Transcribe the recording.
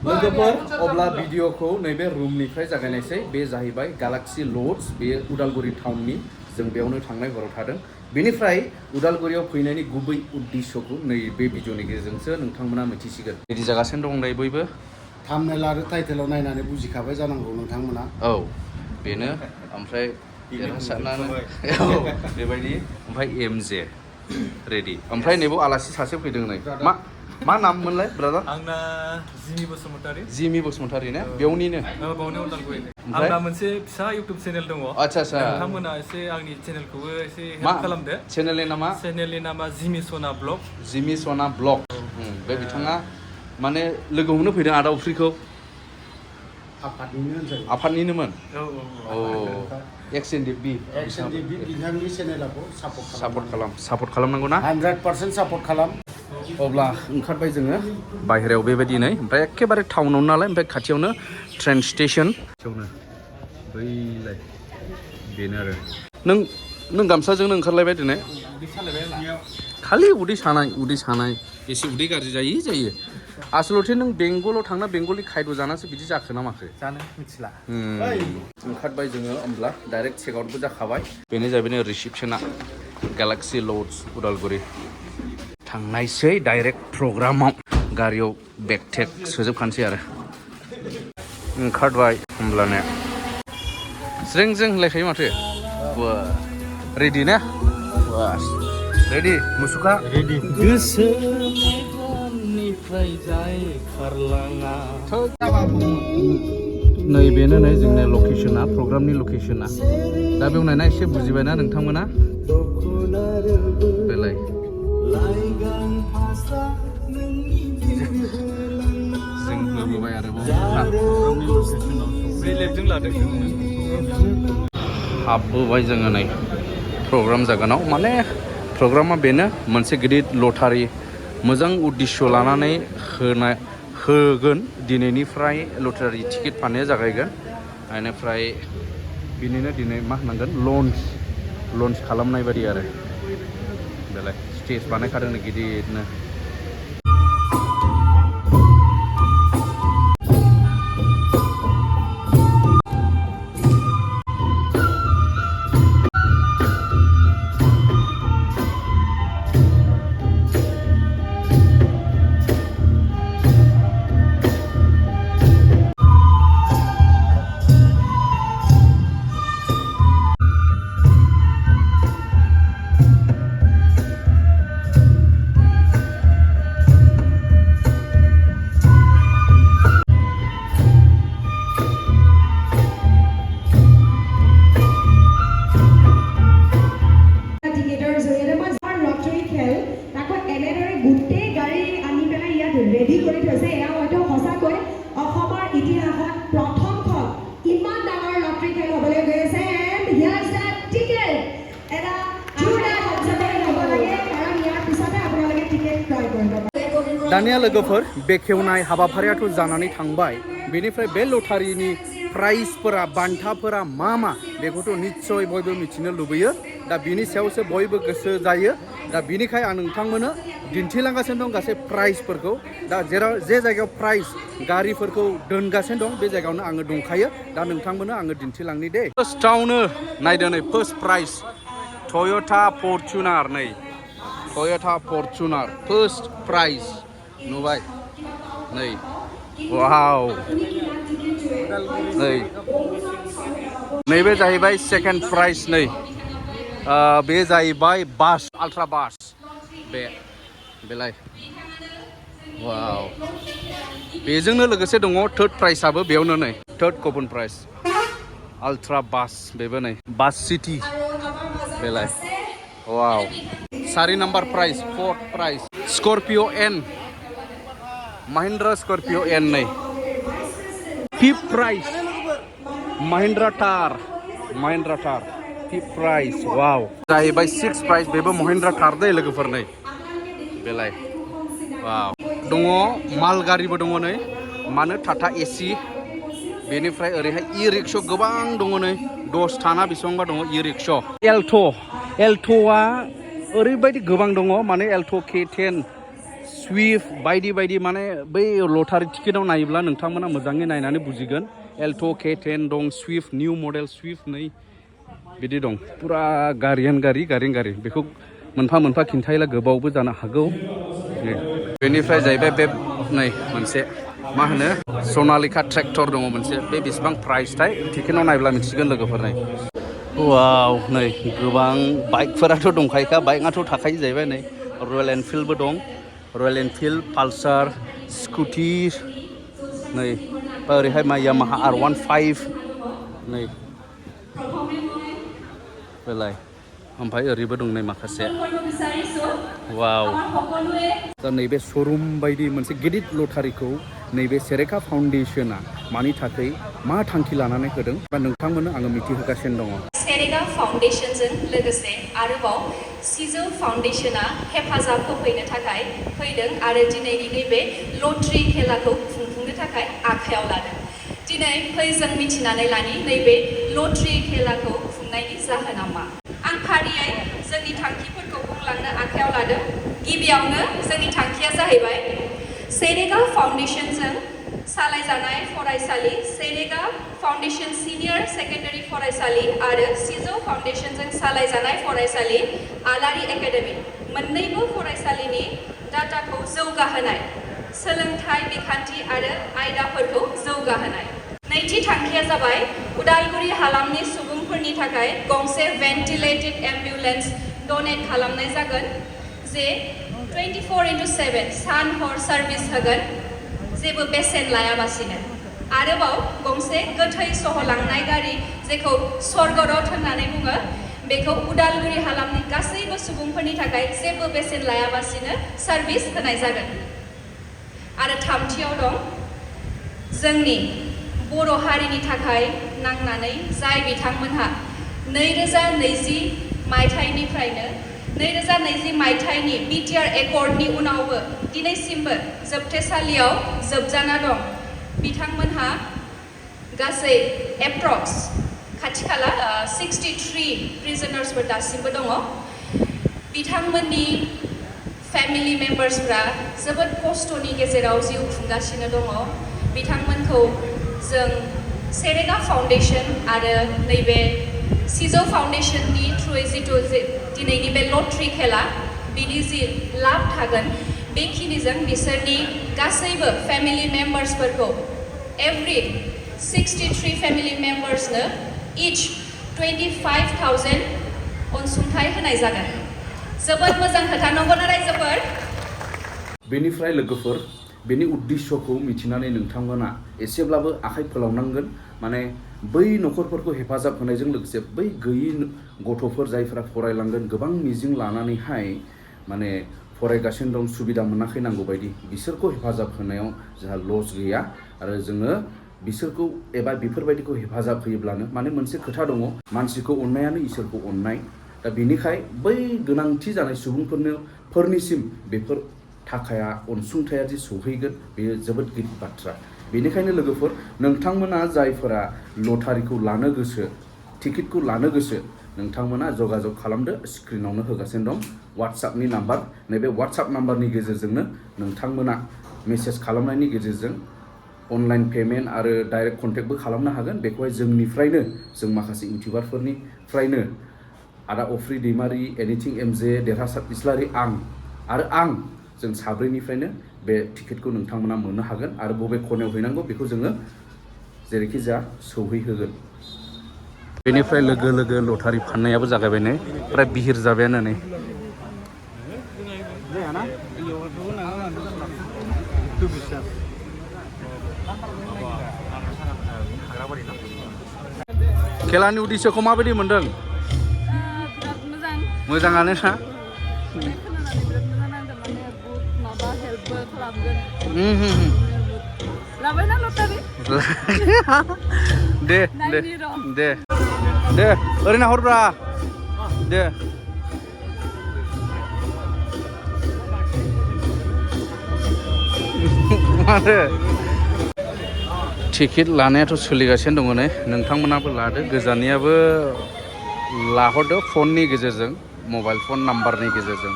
लोगोफोर अब्ला भिडिअखौ नैबे रुमनिफ्राय जागायनायसै बे जाहैबाय गैलेक्सि लड्ज बे उदालगुरि टाउननि जों बेयावनो थांनाय हराव थादों बेनिफ्राय उदालगुरियाव फैनायनि गुबै उद्देश्यखौ नैबे भिडिअनि गेजेरजोंसो नोंथांमोना मिथिसिगोन रेडि जागासिनो दं नै बयबो थाम्बनेल आरो टाइटेलाव नायनानै बुजिखाबाय जानांगौ नोंथांमोना औ बेनो ओमफ्राय देरहासारनानै बेबायदि ओमफ्राय एमजे रेडि ओमफ्राय नैबाव आलासि सासे फैदों नै मा नाम मोनलाय ब्रादार आंना जिमि बसुमतारी ने बेयावनिनो बावनो उदालगुरि आंना मोनसे फिसा इउटिउब चेनेल दङ आच्छा आच्छा नोंथांमोना एसे आंनि चेनेलखौबो एसे हेल्प खालामदो चेनेलनि नामा जिमि सना ब्लग बे बिथाङा माने लोगो हमनो फैदों आदा उफ्रिखौ आफादनिनोमोन औ एक्सएनडिबि बिथांनि चेनेलखौ सापर्ट खालामनांगौ ना 100% सापर्ट खालाम अब्ला ओंखारबाय जोङो बाहेरायाव बेबायदिनो ओमफ्राय एखेबारे टाउनावनो नालाय ओमफ्राय खाथियावनो ट्रेन स्टेशन बैलाय बेनो आरो नों गामसाजोंनो ओंखारलायबाय दिनै खालि उदै सानाय एसे उदै गाज्रि जायो आसलथे नों बेंगलाव थांना बेंगलनि खायद' जानासो बिदि जाखो ना माखो जानो मिथिला ओंखारबाय जोङो होमब्ला डाइरेक्ट चेक आउटबो जाखाबाय बेनो जाहैबाय रिसेपसना गैलेक्सि लड्ज उदालगुरि थांनायसै डाइरेक्ट प्रग्रामाव गारियाव बेग टेग सोजोबखानोसै आरो ओंखारबाय होमब्लानो ज्रें होनलायखायो माथो रेडि ने रेडि मुसुखा रेडि गोसो जाय खारलाङा नैबेनो नै जोंनि लकेसना प्रग्रामनि लकेसना दा बेयाव नायना एसे बुजिबायना नोंथांमोना बेलाय जों होबोबाय आरोबाव हाबबोबाय जोङो नै प्रग्राम जागोनाव माने प्रग्रामा बेनो मोनसे गिदिर लटारि मोजां उद्देश्य लानानै होगोन दिनैनिफ्राय लटारि टिकेट फाननाया जागायगोन बेनिफ्राय बिनिनो दिनै मा होनांगोन लन्च खालामनाय बायदि आरो बेलाय स्टेज बानायखादों गिदिरनो रेडी কৰি থৈছে এয়া হয়তো সঁচাকৈ অসমৰ ইতিহাসত প্ৰথমখন ইমান ডাঙৰ লটাৰী খেল হ'বলৈ গৈ আছে এণ্ড হিয়াৰছ দ্য টিকেট এটা জোৰদাৰ শব্দৰে ল'ব লাগে কাৰণ ইয়াৰ পিছতে আপোনালোকে টিকেট ক্ৰয় কৰিব পাৰে दानिया लोगोफोर बेखेवनाय हाबाफारियाथ' जानानै थांबाय बेनिफ्राय बे लटारिनि प्राइजफोरा बान्थाफोरा मा बेखौथ' निस्सय बयबो मिथिनो लुबैयो दा बिनि सायावसो बयबो गोसो जायो दा बिनिखाय आं नोंथांमोननो दिन्थिलांगासिनो दं गासै प्राइजफोरखौ दा जेराव जे जायगायाव प्राइज गारिफोरखौ दोनगासिनो दं बे जायगायावनो आङो दंखायो दा नोंथांमोननो आङो दिन्थिलांनि दे फार्स्टआवनो नायदो नै फार्स्ट प्राइज टयटा फर्चुनार फार्स्ट प्राइज नुबाय नै वाव नैबे जाहैबाय सेकेन्ड प्राइज नै बे जाहैबाय बास आल्ट्रा बास बेलाय वाव बेजोंनो लोगोसे दङ थार्ड प्राइजआबो बेयावनो नै थार्ड कपन प्राइज आल्ट्रा बास बेबो नै बास सिटी बेलाय वाव 4 number prize fourth prize Scorpio N Mahindra Scorpio N नै fifth prize Mahindra Thar fifth prize वाव जाहैबाय सिक्स प्राइज बेबो महिंद्रा थार दै लोगोफोर नै बेलाय वाव दङ माल गारिबो दङ नै मानो टाटा एसि बेनिफ्राय ओरैहाय इ रिक्सा गोबां दङ नै 10 ना बेसेबांबा दङ इ रिक्सा एल्ट'आ ओरैबायदि गोबां दङ माने एल्ट' K10 सुइफ्ट बायदि बायदि माने बै लटारि टिकेटाव नायोब्ला नोंथांमोना मोजाङै नायनानै बुजिगोन एल्ट' K10 दं सुइफ्ट निउ मडेल सुइफ्ट नै बिदि दं पुरा गारियानो गारि बेखौ मोनफा मोनफा खिन्थायोला गोबावबो जानो हागौ बेनिफ्राय जाहैबाय बे नै मोनसे मा होनो सनालिका ट्रेक्टर दङ मोनसे बे बेसेबां प्राइसथाय टिकेटाव नायब्ला मिथिगोन लोगोफोर नै वाव नै गोबां बाइकफोराथ' दंखायोखा बाइकआथ' थाखायो जाहैबाय नै रयेल एनफिल्डबो दं रयेल एनफिल्ड पालसार स्कुटि नै बा ओरैहाय मा यामाहा R15 नै बेलाय ओमफ्राय ओरैबो दं नै माखासे वाव दा नैबे श'रुम बायदि मोनसे गिदिर लटारिखौ नैबे सेरेका फाउन्डेसना मानि थाखाय मा थांखि लानानै होदों बा नोंथांमोननो आङो मिथिहोगासिनो दङ सेरेगा फाउन्डेसनजों लोगोसे आरोबाव सिजौ फाउन्डेसना हेफाजाब होफैनो थाखाय फैदों आरो दिनैनि नैबे लटारि खेलाखौ खुंफुंनो थाखाय आखायाव लादों दिनै फै जों मिथिनानै लानि नैबे लटारि खेलाखौ खुंनायनि जाहोना मा आं फारियै जोंनि थांखिफोरखौ बुंलांनो आखायाव लादों गिबियावनो जोंनि थांखिया जाहैबाय सेरेगा फाउन्डेसनजों सालायजानाय फरायसालि सेरेगा फाउन्डेसन सिनियर सेकेन्डारि फरायसालि आरो सिजौ फाउन्डेसनजों सालायजानाय फरायसालि आलारि एकाडेमि मोन्नैबो फरायसालिनि डाटाखौ जौगाहोनाय सोलोंथाइ बिखान्थि आरो आयदाफोरखौ जौगाहोनाय नैथि थांखिया जाबाय उदालगुरि हालामनि सुबुंफोरनि थाखाय गंसे भेन्टिलेटेड एम्बुलेन्स डनेट खालामनाय जागोन जे 24/7 सान हर सार्भिस होगोन जेबो बेसेन लायाबासिनो आरोबाव गंसे गोथै सहलांनाय गारि जेखौ स्वर्गरथ होननानै बुङो बेखौ उदालगुरि हालामनि गासैबो सुबुंफोरनि थाखाय जेबो बेसेन लायाबासिनो सार्भिस होनाय जागोन आरो थामथियाव दं जोंनि बर' हारिनि थाखाय नांनानै जाय बिथांमोनहा 2020 मायथाइनिफ्रायनो 2020 मायथाइनि बिटिआर एकर्डनि उनावबो दिनैसिमबो जोबथेसालियाव जोबजाना दं बिथांमोनहा गासै एप्रक्स खाथि खाला 63 प्रिजनार्सफोर दासिमबो दङ बिथांमोननि फेमिलि मेम्बार्सफ्रा जोबोद खस्थ'नि गेजेराव जिउ खुंगासिनो दङ बिथांमोनखौ जों सेरेगा फाउन्डेसन आरो नैबे सिजौ फाउन्डेसननि थ्रुयै जितु दिनैनि बे लटारि खेला बिनि जि लाब थागोन बेखिनिजों बिसोरनि गासैबो फेमिलि मेम्बार्सफोरखौ एभ्रि 63 फेमिलि मेम्बार्सनो इच 25,000 अनसुंथाइ होनाय जागोन जोबोद मोजां खोथा नंगौना रायजोफोर बेनिफ्राय लोगोफोर बेनि उद्देश्यखौ मिथिनानै नोंथांमोना एसेब्लाबो आखाइ फोलावनांगोन माने बै न'खरफोरखौ हेफाजाब होनायजों लोगोसे बै गैयै गथ'फोर जायफोरा फरायलांगोन गोबां मिजिं लानानैहाय माने फरायगासिनो दं सुबिदा मोनाखै नांगौ बायदि बिसोरखौ हेफाजाब होनायाव जोंहा लस गैया आरो जोङो बिसोरखौ एबा बेफोरबायदिखौ हेफाजाब होयोब्लानो माने मोनसे खोथा दङ मानसिखौ अननायानो इसोरखौ अननाय दा बेनिखाय बै गोनांथि जानाय सुबुंफोरनिसिम बेफोर थाखाया अनसुंथाया जे सौहैगोन बेयो जोबोद गिदिर बाथ्रा बेनिखायनो लोगोफोर नोंथांमोना जायफोरा लटारिखौ लानो गोसो टिकेटखौ लानो गोसो नोंथांमोना जगाजग खालामदो स्क्रिनावनो होगासिनो दं वाट्सएपनि नाम्बार नैबे वाट्सएप नाम्बारनि गेजेरजोंनो नोंथांमोना मेसेज खालामनायनि गेजेरजों अनलाइन पेमेन्ट आरो डाइरेक्ट कन्टेक्टबो खालामनो हागोन बेखौहाय जोंनिफ्रायनो जों माखासे इउटिउबारफोरनिफ्रायनो आदा अफ्रि दैमारि एनिथिं एमजे देरहासार इस्लारि आं जों साब्रैनिफ्रायनो बे टिकेटखौ नोंथांमोना मोननो हागोन आरो बबे खनायाव हैनांगौ बेखौ जोङो जेरैखि जाया सौहैहोगोन बेनिफ्राय लोगो लोगो लटारि फाननायाबो जागायबाय नै फ्राय बिहिर जाबायानो नै खेलानि उद्देश्यखौ माबायदि मोनदों मोजाङानो ना लाबायना लटारि दे ओरैनो हरब्रा दे माथो टिकेट लानायाथ' सोलिगासिनो दङ नै नोंथांमोनाबो लादो गोजाननियाबो लाहरदो फननि गेजेरजों मबाइल फन नाम्बारनि गेजेरजों